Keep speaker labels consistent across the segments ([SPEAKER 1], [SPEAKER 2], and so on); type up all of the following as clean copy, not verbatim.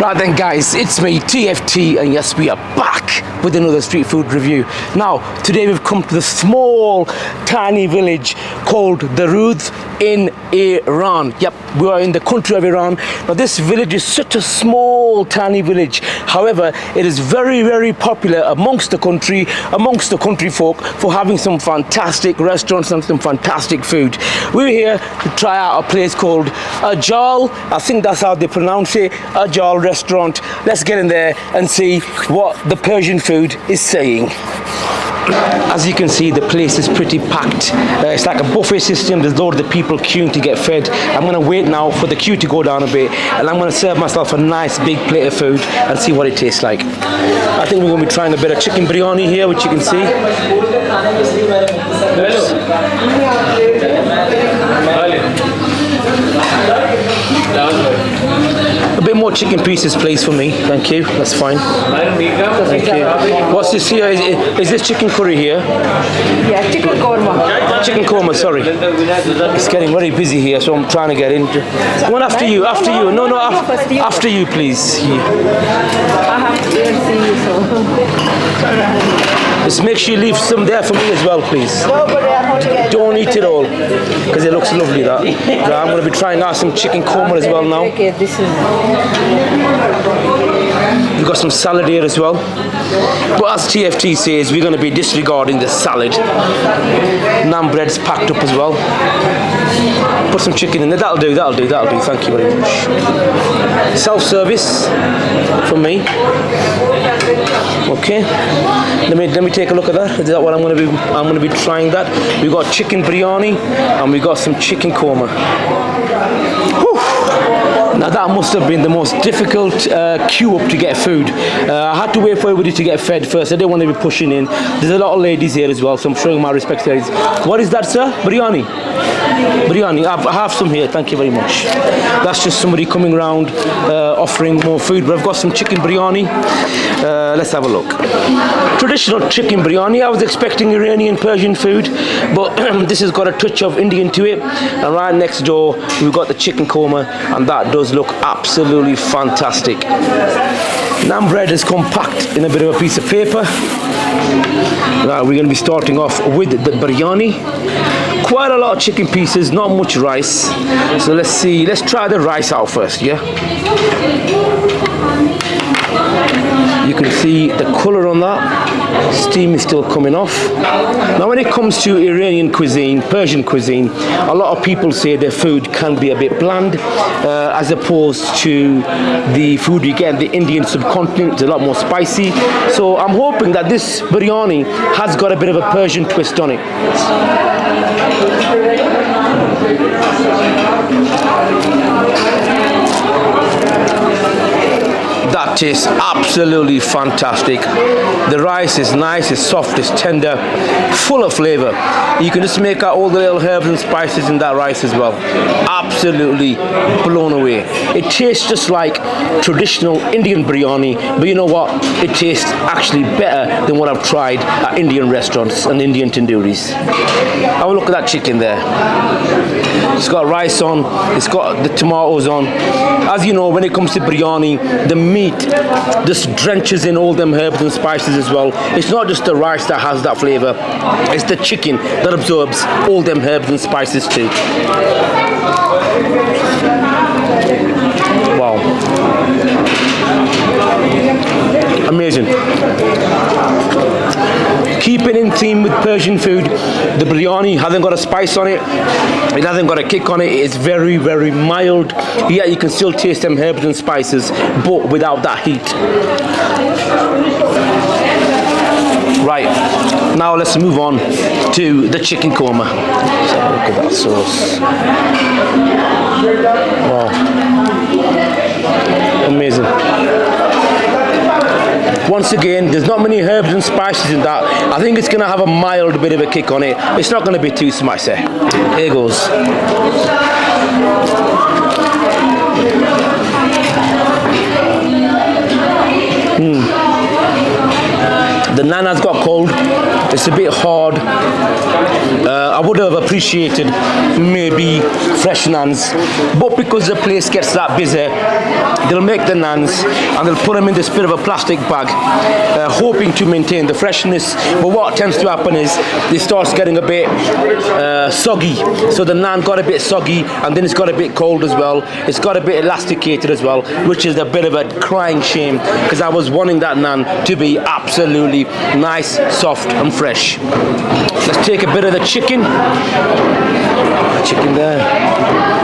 [SPEAKER 1] Right then guys, it's me TFT and yes, we are back with another street food review. Now today we've come to the small tiny village called Darud in Iran. Yep, we are in the country of Iran. Now this village is such a small tiny village, however it is very popular amongst the country folk for having some fantastic restaurants and some fantastic food. We're here to try out a place called Ajal, I think that's how they pronounce it, Ajal restaurant. Let's get in there and see what the Persian food is saying. As you can see, the place is pretty packed. It's like a buffet system. There's loads of people queuing to get fed. I'm going to wait now for the queue to go down a bit, and I'm going to serve myself a nice big plate of food and see what it tastes like. I think we're going to be trying a bit of chicken biryani here, which you can see. A bit more chicken pieces, please, for me. Thank you. That's fine. Thank you. What's this here? Is this chicken curry here?
[SPEAKER 2] Yeah, chicken korma.
[SPEAKER 1] Chicken korma, sorry. It's getting very busy here, so I'm trying to get into. One after you, after you. No, after you, please.
[SPEAKER 2] I have to see you, so.
[SPEAKER 1] Just make sure you leave some there for me as well, please. Don't eat it all, because it looks lovely, that. I'm going to be trying out some chicken korma as well now. We've got some salad here as well. But as TFT says, we're going to be disregarding the salad. Naan bread's packed up as well. Put some chicken in there. That'll do. Thank you very much. Self-service for me. Okay. Let me take a look at that. Is that what I'm going to be trying that? We got chicken biryani and we got some chicken korma. Whew. Now that must have been the most difficult queue up to get food. I had to wait for everybody to get fed first. I didn't want to be pushing in. There's a lot of ladies here as well, so I'm showing my respect to ladies. What is that, sir? Biryani? Biryani. I have some here, thank you very much. That's just somebody coming around offering more food, but I've got some chicken biryani. Let's have a look. Traditional chicken biryani. I was expecting Iranian Persian food, but this has got a touch of Indian to it. And right next door we've got the chicken korma, and that does look absolutely fantastic. Naan bread is compact in a bit of a piece of paper. Now we're going to be starting off with the biryani. Quite a lot of chicken pieces, not much rice. So let's try the rice out first, yeah? You can see the color on that. Steam is still coming off. Now when it comes to Iranian cuisine, Persian cuisine, a lot of people say their food can be a bit bland as opposed to the food we get in the Indian subcontinent. It's a lot more spicy. So I'm hoping that this biryani has got a bit of a Persian twist on it. That tastes absolutely fantastic. The rice is nice, it's soft, it's tender, full of flavor. You can just make out all the little herbs and spices in that rice as well. Absolutely blown away. It tastes just like traditional Indian biryani, but you know what? It tastes actually better than what I've tried at Indian restaurants and Indian tandooris. Have a look at that chicken there. It's got rice on, it's got the tomatoes on. As you know, when it comes to biryani, the meat just drenches in all them herbs and spices as well. It's not just the rice that has that flavor, it's the chicken that absorbs all them herbs and spices too. Wow. Amazing. Keeping in theme with Persian food, the biryani hasn't got a spice on it, it hasn't got a kick on it, it's very mild, yet you can still taste them herbs and spices, but without that heat. Right, now let's move on to the chicken korma. Let's have a look at that sauce. Wow. Amazing. Once again, there's not many herbs and spices in that. I think it's going to have a mild bit of a kick on it. It's not going to be too spicy. Here goes. The naan has got cold. It's a bit hard. I would have appreciated maybe fresh naans, but because the place gets that busy, they'll make the naans and they'll put them in this bit of a plastic bag, hoping to maintain the freshness. But what tends to happen is it starts getting a bit soggy. So the naan got a bit soggy, and then it's got a bit cold as well. It's got a bit elasticated as well, which is a bit of a crying shame, because I was wanting that naan to be absolutely nice, soft and fresh. Let's take a bit of the chicken. Chicken there.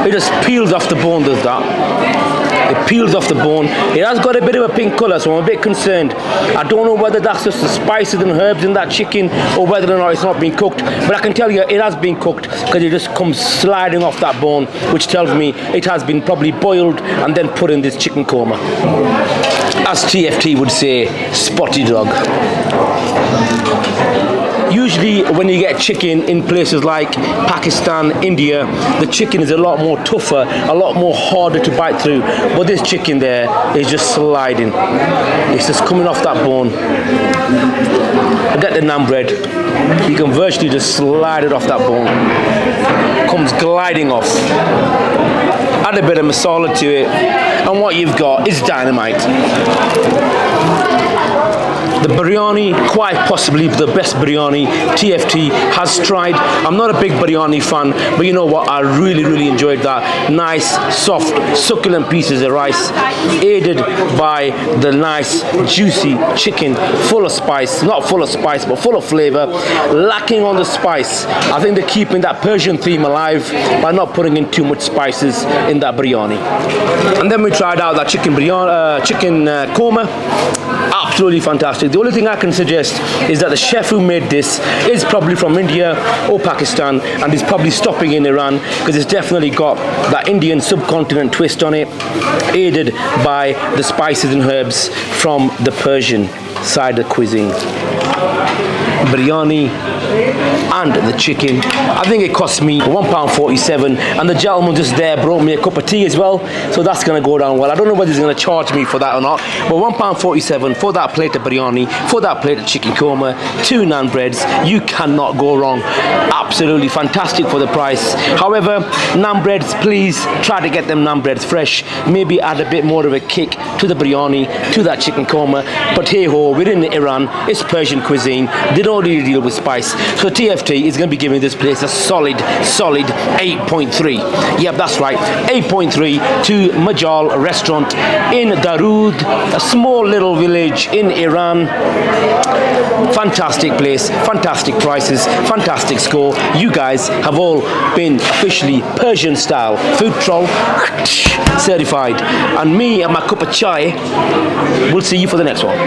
[SPEAKER 1] It just peels off the bone, does that. It peels off the bone. It has got a bit of a pink colour, so I'm a bit concerned. I don't know whether that's just the spices and herbs in that chicken, or whether or not it's not been cooked. But I can tell you it has been cooked, because it just comes sliding off that bone, which tells me it has been probably boiled and then put in this chicken korma. As TFT would say, spotty dog. Usually when you get chicken in places like Pakistan, India, the chicken is a lot more tougher, a lot more harder to bite through. But this chicken there is just sliding. It's just coming off that bone. I get the naan bread. You can virtually just slide it off that bone. Comes gliding off. Add a bit of masala to it, and what you've got is dynamite. The biryani, quite possibly the best biryani TFT has tried. I'm not a big biryani fan, but you know what? I really enjoyed that. Nice, soft, succulent pieces of rice, aided by the nice, juicy chicken, full of spice. Not full of spice, but full of flavor, lacking on the spice. I think they're keeping that Persian theme alive by not putting in too much spices in that biryani. And then we tried out that chicken korma. Absolutely fantastic. The only thing I can suggest is that the chef who made this is probably from India or Pakistan, and is probably stopping in Iran, because it's definitely got that Indian subcontinent twist on it, aided by the spices and herbs from the Persian side of cuisine. Biryani and the chicken. I think it cost me £1.47, and the gentleman just there brought me a cup of tea as well, so that's going to go down well. I don't know whether he's going to charge me for that or not, but £1.47 for that plate of biryani, for that plate of chicken korma, 2 naan breads. You cannot go wrong. Absolutely fantastic for the price. However, naan breads, please try to get them naan breads fresh. Maybe add a bit more of a kick to the biryani, to that chicken korma. But hey ho, we're in Iran, it's Persian cuisine, they don't really deal with spice. So TFT is going to be giving this place a solid 8.3. Yep, that's right, 8.3 to Majal restaurant in Darood, a small little village in Iran. Fantastic place, fantastic prices, fantastic score. You guys have all been officially Persian style food troll certified. And me and my cup of chai, we'll see you for the next one.